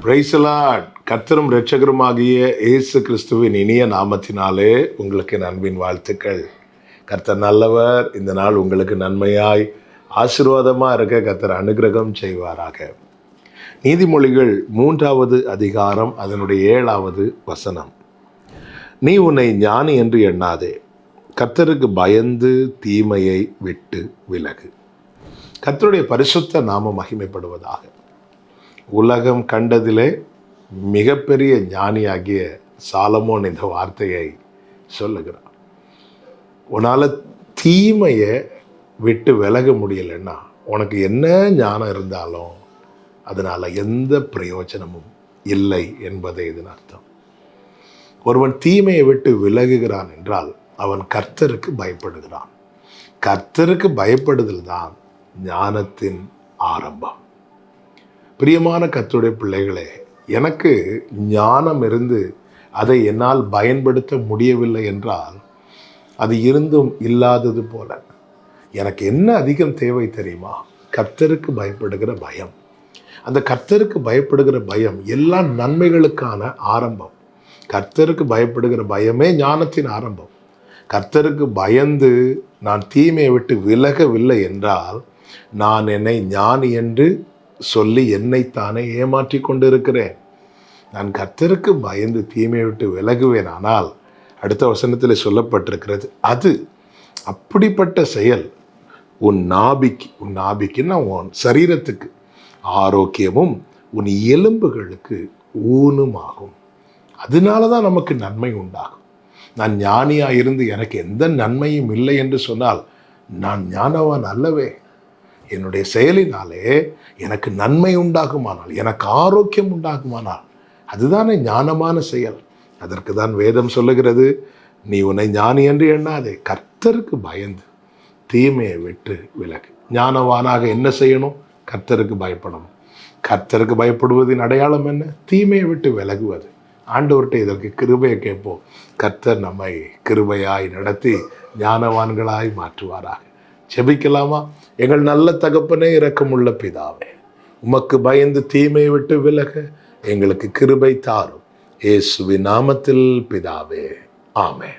Praise the Lord. கர்த்தரும் இரட்சகருமாகிய இயேசு கிறிஸ்துவின் இனிய நாமத்தினாலே உங்களுக்கு என் அன்பின் வாழ்த்துக்கள். கர்த்தர் நல்லவர். இந்த நாள் உங்களுக்கு நன்மையாய் ஆசீர்வாதமாக இருக்க கர்த்தர் அனுக்கிரகம் செய்வாராக. நீதிமொழிகள் 3வது அதிகாரம் அதனுடைய 7வது வசனம். நீ உன்னை ஞானி என்று எண்ணாதே, கர்த்தருக்கு பயந்து தீமையை விட்டு விலகு. கர்த்தருடைய பரிசுத்த நாமம் மகிமைப்படுவதாக. உலகம் கண்டதிலே மிகப்பெரிய ஞானியாகிய சாலமோன் இந்த வார்த்தையை சொல்லுகிறார். உன்னால் தீமையை விட்டு விலக முடியலைன்னா உனக்கு என்ன ஞானம் இருந்தாலும் அதனால் எந்த பிரயோஜனமும் இல்லை என்பதே இதன் அர்த்தம். ஒருவன் தீமையை விட்டு விலகுகிறான் என்றால் அவன் கர்த்தருக்கு பயப்படுகிறான். கர்த்தருக்கு பயப்படுதல் தான் ஞானத்தின் ஆரம்பம். பிரியமான கர்த்தருடைய பிள்ளைகளே, எனக்கு ஞானம் இருந்து அதை என்னால் பயன்படுத்த முடியவில்லை என்றால் அது இருந்தும் இல்லாதது போல. எனக்கு என்ன அதிகம் தேவை தெரியுமா? கர்த்தருக்கு பயப்படுகிற பயம். அந்த கர்த்தருக்கு பயப்படுகிற பயம் எல்லா நன்மைகளுக்கான ஆரம்பம். கர்த்தருக்கு பயப்படுகிற பயமே ஞானத்தின் ஆரம்பம். கர்த்தருக்கு பயந்து நான் தீமையை விட்டு விலகவில்லை என்றால் நான் என்னை ஞானி என்று சொல்லி என்னைத்தானே ஏமாற்றி கொண்டு இருக்கிறேன். நான் கர்த்தருக்கு பயந்து தீமையை விட்டு விலகுவேன். ஆனால் அடுத்த வசனத்தில் சொல்லப்பட்டிருக்கிறது, அது அப்படிப்பட்ட செயல் உன் நாபிக்குன்னா உன் சரீரத்துக்கு ஆரோக்கியமும் உன் எலும்புகளுக்கு ஊனுமாகும். அதனால தான் நமக்கு நன்மை உண்டாகும். நான் ஞானியாக இருந்து எனக்கு எந்த நன்மையும் இல்லை என்று சொன்னால் நான் ஞானவான் அல்லவே. என்னுடைய செயலினாலே எனக்கு நன்மை உண்டாகுமானால், எனக்கு ஆரோக்கியம் உண்டாகுமானால் அதுதானே ஞானமான செயல். அதற்கு தான் வேதம் சொல்லுகிறது, நீ உன்னை ஞானி என்று எண்ணாதே, கர்த்தருக்கு பயந்து தீமையை விட்டு விலகு. ஞானவானாக என்ன செய்யணும்? கர்த்தருக்கு பயப்படணும். கர்த்தருக்கு பயப்படுவதின் அடையாளம் என்ன? தீமையை விட்டு விலகுவது. ஆண்டவர்கிட்ட இதற்கு கிருபையை கேட்போம். கர்த்தர் நம்மை கிருபையாய் நடத்தி ஞானவான்களாய் மாற்றுவாராக. ஜெபிக்கலாமா? எங்கள் நல்ல தகப்பனே, இரக்கமுள்ள பிதாவே, உமக்கு பயந்து தீமையை விட்டு விலக எங்களுக்கு கிருபை தாரும். இயேசுவின் நாமத்தில் பிதாவே, ஆமென்.